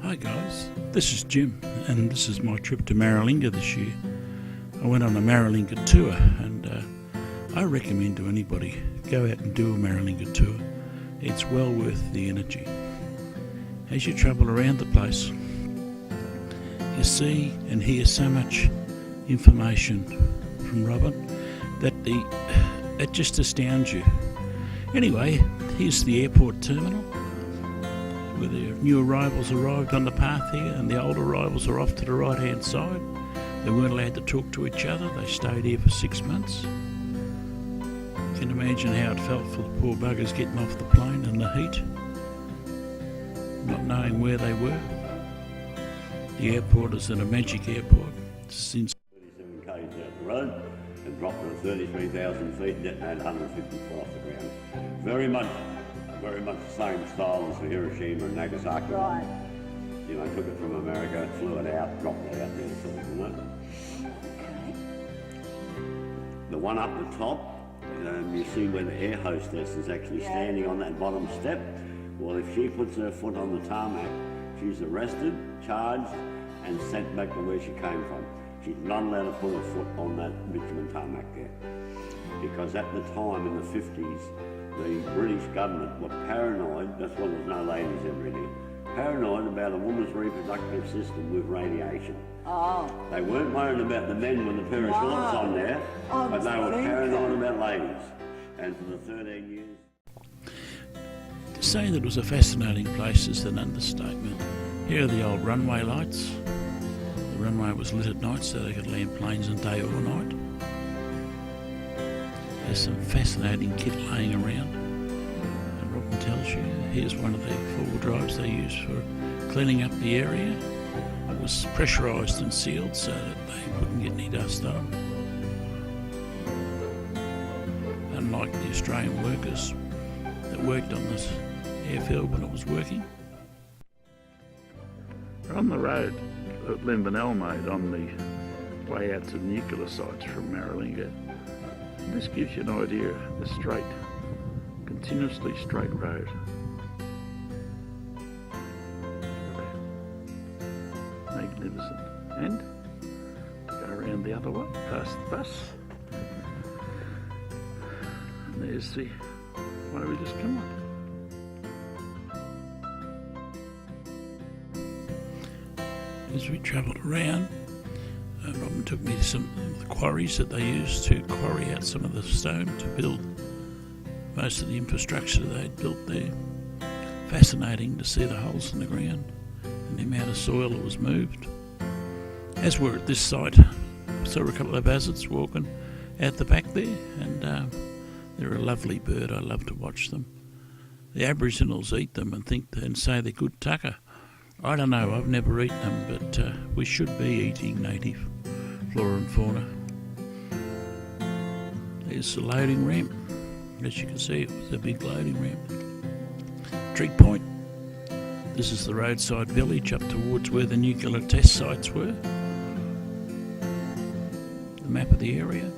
Hi guys, this is Jim and this is my trip to Maralinga this year. I went on a Maralinga tour and I recommend to anybody go out and do a Maralinga tour. It's well worth the energy. As you travel around the place, you see and hear so much information from Robin that it just astounds you. Anyway, here's the airport terminal where the new arrivals arrived on the path here and the old arrivals are off to the right hand side. They weren't allowed to talk to each other. They stayed here for 6 months. You can imagine how it felt for the poor buggers getting off the plane in the heat, not knowing where they were. The airport is a magic airport. Since 37 k's out the road and dropped to 33,000 feet and 150 off the ground. Very much the same style as the Hiroshima and Nagasaki. Right. You know, took it from America, flew it out, dropped it out there, sort of, you know. Okay. The one up the top, you see where the air hostess is actually standing on that bottom step. Well, if she puts her foot on the tarmac, she's arrested, charged, and sent back to where she came from. She's not allowed to put her foot on that bitumen tarmac there. Because at the time, in the 50s, the British government were paranoid, that's why there's no ladies ever in here, paranoid about a woman's reproductive system with radiation. Oh. They weren't worried about the men with a pair of shorts on there, but they were paranoid about ladies. And for the 13 years... To say that it was a fascinating place is an understatement. Here are the old runway lights. The runway was lit at night so they could land planes in day or night. There's some fascinating kit laying around. And Robin tells you, here's one of the four-wheel drives they use for cleaning up the area. It was pressurised and sealed so that they wouldn't get any dust on. Unlike the Australian workers that worked on this airfield when it was working. We're on the road that Limbanel made on the way out to the nuclear sites from Maralinga. This gives you an idea of the straight, continuously straight road. Magnificent. And go around the other way, past the bus. And there's the way we just come up. As we travelled around, Robin took me to some of the quarries that they used to quarry out some of the stone to build most of the infrastructure they'd built there. Fascinating to see the holes in the ground and the amount of soil that was moved. As we're at this site, I saw a couple of buzzards walking out the back there, and they're a lovely bird. I love to watch them. The Aboriginals eat them and say they're good tucker. I don't know, I've never eaten them, but we should be eating native flora and fauna. There's the loading ramp. As you can see, it was a big loading ramp. Trig Point. This is the roadside village up towards where the nuclear test sites were. The map of the area.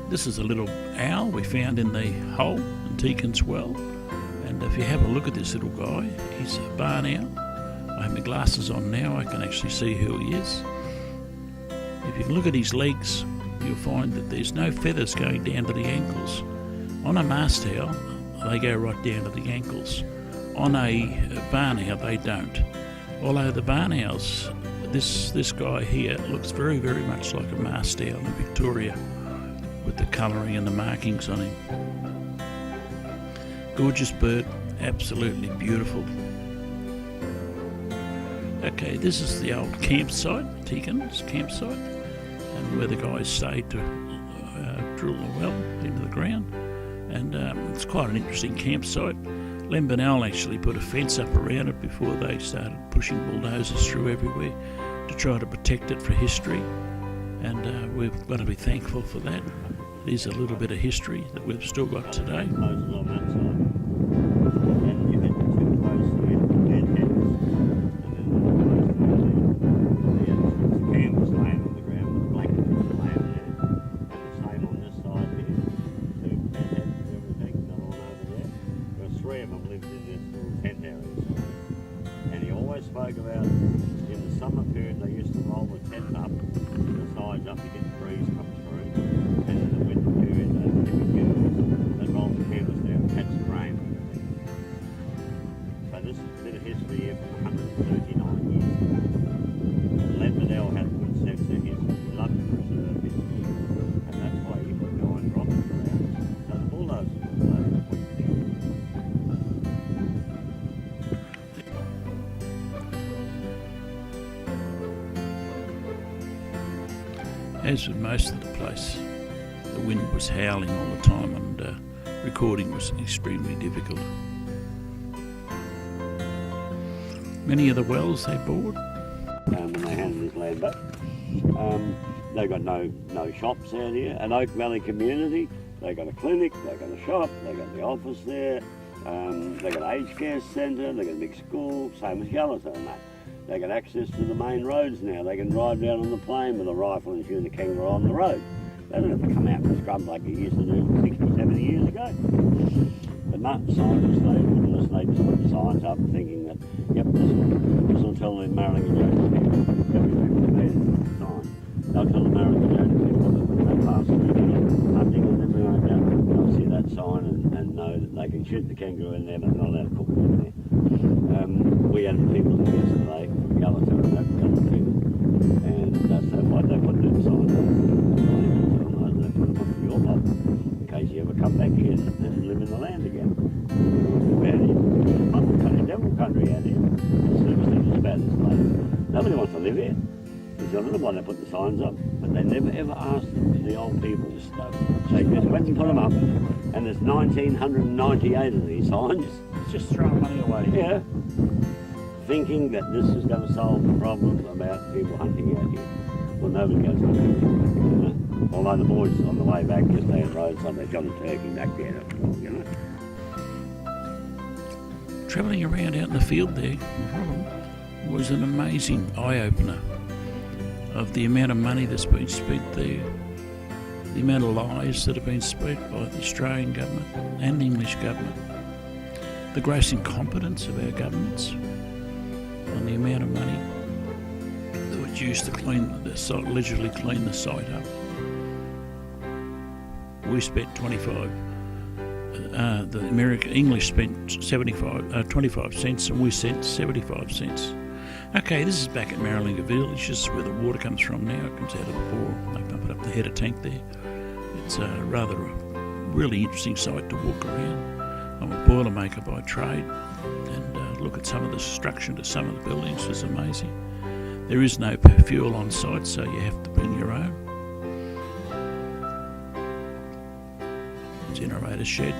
This is a little owl we found in the hole in Deacon's well. And if you have a look at this little guy, he's a barn owl. I have my glasses on now, I can actually see who he is. If you look at his legs, you'll find that there's no feathers going down to the ankles. On a mast owl, they go right down to the ankles. On a barn owl, they don't. Although the barn owls, this guy here looks very, very much like a mast owl in Victoria, with the colouring and the markings on him. Gorgeous bird, absolutely beautiful. Okay, this is the old campsite, Deacon's campsite, and where the guys stayed to drill a well into the ground. And it's quite an interesting campsite. Limbanel actually put a fence up around it before they started pushing bulldozers through everywhere to try to protect it for history. And we've got to be thankful for that. It is a little bit of history that we've still got today. Three of them lived in this little tent area. spoke about in the summer period they used to roll the tent up, the sides up to get the breeze come through, and in the winter period they'd roll the canvas down, catch the rain. So this is a bit of history here from 139 years ago. And Ledmedell had a good sense of history. He loved to preserve history, and that's why he put 9 rockets around. So the bulldozers were loaded with things. As with most of the place, the wind was howling all the time and recording was extremely difficult. Many of the wells they bored. When they handed this land back, they've got no shops out here. An Oak Valley community, they got a clinic, they got a shop, they got the office there, they got an aged care centre, they got a big school, same as Yellowstone, mate. They got access to the main roads now. They can drive down on the plain with a rifle and shoot a kangaroo on the road. They don't have to come out and scrub like they used to do 60, 70 years ago. But no, scientists, they wouldn't listen. They just put signs up thinking that, yep, this will tell the Maralinga Tours people every 50 metres with the sign. They'll tell the Maralinga Tours people that when they pass through hunting and everything like that, they'll see that sign and know that they can shoot the kangaroo in there, but they're not allowed to cook them in there. We had people in yesterday from Yellowstone, that people, and that's why they put them signs up. They put them up for your lot, in case you ever come back here and live in the land again. We're out here, Mumble country, devil country out here. That's the about this place. Nobody wants to live here. I don't know why they put the signs up, but they never ever asked the old people to stop. They just went and put them up, and there's 1,998 of these signs. It's just throwing money away. Yeah. Thinking that this is going to solve the problem about people hunting out here. Well, nobody goes hunting, you know. Although the boys on the way back yesterday on Roadside, they shot a turkey back there, you know. Travelling around out in the field there was an amazing eye-opener of the amount of money that's been spent there, the amount of lies that have been spread by the Australian government and the English government, the gross incompetence of our governments on the amount of money that was used to clean the site, literally clean the site up. We spent 25. The English spent 25 cents, and we sent 75 cents. Okay, this is back at Maralinga Village. This is where the water comes from now. It comes out of the bore. They pump it up the header tank there. It's a really interesting site to walk around. I'm a boilermaker by trade, and look at some of the structure to some of the buildings is amazing. There is no fuel on site, so you have to bring your own. Generator shed,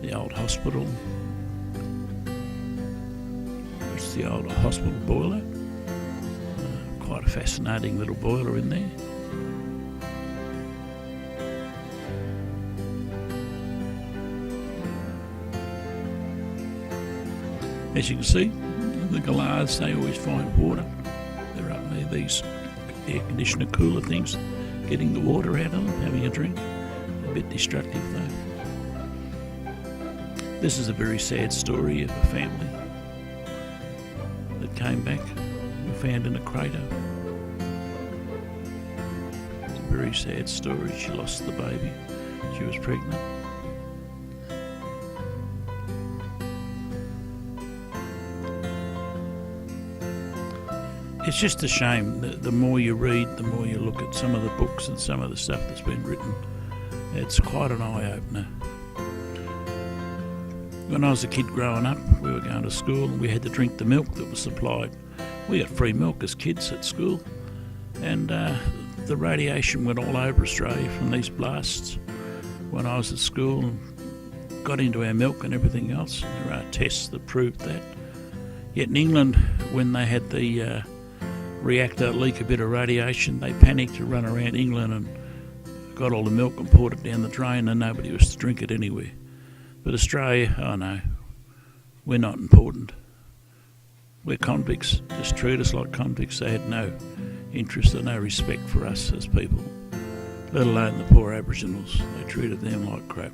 the old hospital. It's the old hospital boiler. Quite a fascinating little boiler in there. As you can see, the galahs, they always find water. They're up there, these air conditioner cooler things, getting the water out of them, having a drink. A bit destructive though. This is a very sad story of a family that came back and found in a crater. It's a very sad story. She lost the baby. She was pregnant. It's just a shame that the more you read, the more you look at some of the books and some of the stuff that's been written. It's quite an eye-opener. When I was a kid growing up, we were going to school and we had to drink the milk that was supplied. We got free milk as kids at school, and the radiation went all over Australia from these blasts when I was at school and got into our milk and everything else. There are tests that proved that. Yet in England, when they had the reactor leak a bit of radiation, they panicked to run around England and got all the milk and poured it down the drain, and nobody was to drink it anywhere. But Australia, oh no, we're not important. We're convicts. Just treat us like convicts. They had no interest or no respect for us as people, let alone the poor Aboriginals. They treated them like crap.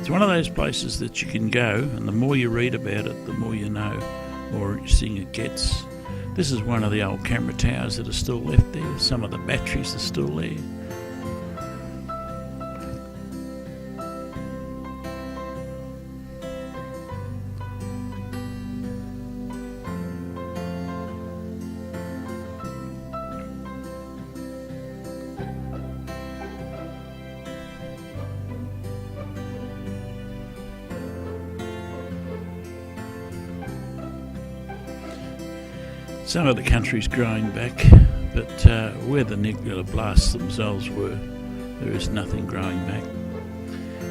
It's one of those places that you can go, and the more you read about it, the more you know, more interesting it gets. This is one of the old camera towers that are still left there. Some of the batteries are still there. Some of the country's growing back, but where the nuclear blasts themselves were, there is nothing growing back.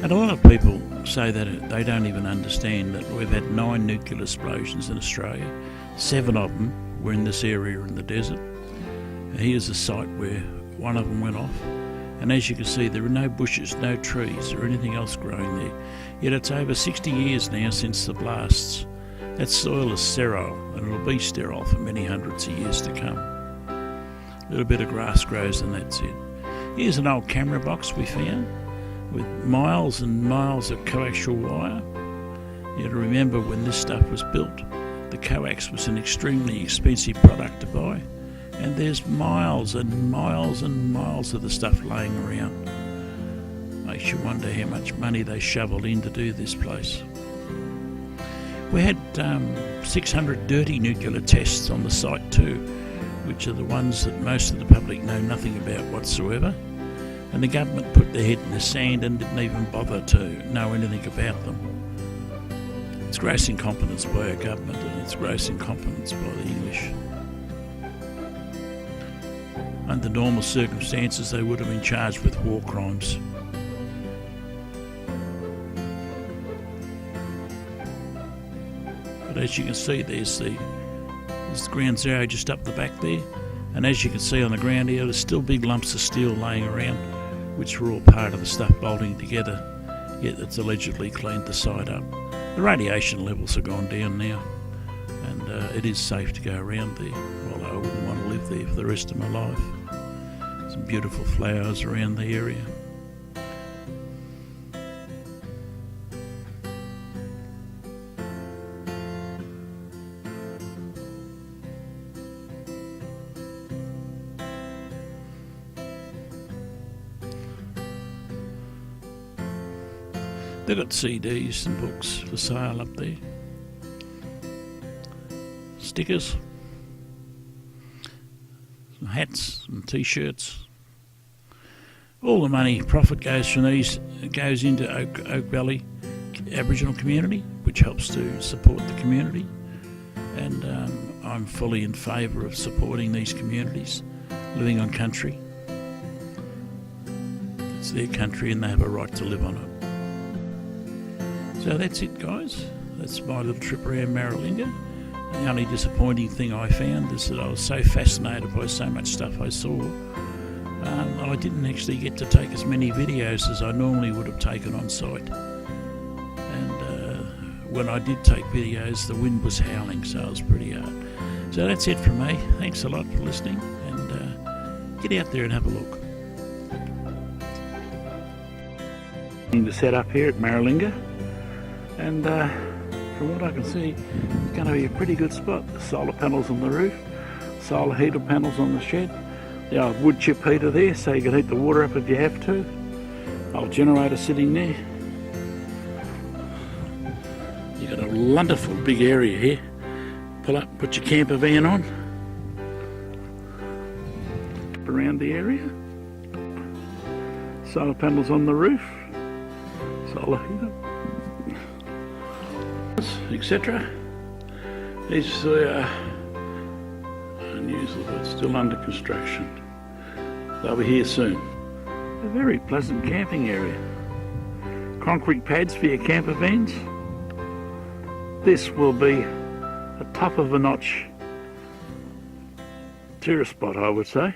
And a lot of people say that they don't even understand that we've had 9 nuclear explosions in Australia. 7 of them were in this area in the desert. And here's a site where one of them went off. And as you can see, there are no bushes, no trees or anything else growing there. Yet it's over 60 years now since the blasts. That soil is sterile, and it'll be sterile for many hundreds of years to come. A little bit of grass grows and that's it. Here's an old camera box we found with miles and miles of coaxial wire. You have to remember when this stuff was built, the coax was an extremely expensive product to buy, and there's miles and miles and miles of the stuff laying around. Makes you wonder how much money they shoveled in to do this place. We had 600 dirty nuclear tests on the site too, which are the ones that most of the public know nothing about whatsoever. And the government put their head in the sand and didn't even bother to know anything about them. It's gross incompetence by our government, and it's gross incompetence by the English. Under normal circumstances, they would have been charged with war crimes. But as you can see, there's the ground zero just up the back there, and as you can see on the ground here, there's still big lumps of steel laying around, which were all part of the stuff bolting together, yet it's allegedly cleaned the site up. The radiation levels have gone down now, and it is safe to go around there, although I wouldn't want to live there for the rest of my life. Some beautiful flowers around the area. They've got CDs and books for sale up there. Stickers, some hats and t-shirts. All the money profit goes from these goes into Oak Valley Aboriginal community, which helps to support the community. And I'm fully in favour of supporting these communities living on country. It's their country and they have a right to live on it. So that's it, guys. That's my little trip around Maralinga. The only disappointing thing I found is that I was so fascinated by so much stuff I saw. I didn't actually get to take as many videos as I normally would have taken on site. And when I did take videos, the wind was howling, so it was pretty hard. So that's it from me. Thanks a lot for listening, and get out there and have a look. The setup here at Maralinga. And from what I can see, it's going to be a pretty good spot. The solar panels on the roof, solar heater panels on the shed, the old wood chip heater there so you can heat the water up if you have to, old generator sitting there. You've got a wonderful big area here. Pull up, put your camper van on, around the area, solar panels on the roof, solar heater, etc. These are unusual, but still under construction. They'll be here soon. A very pleasant camping area. Concrete pads for your camper vans. This will be a top of a notch tourist spot, I would say.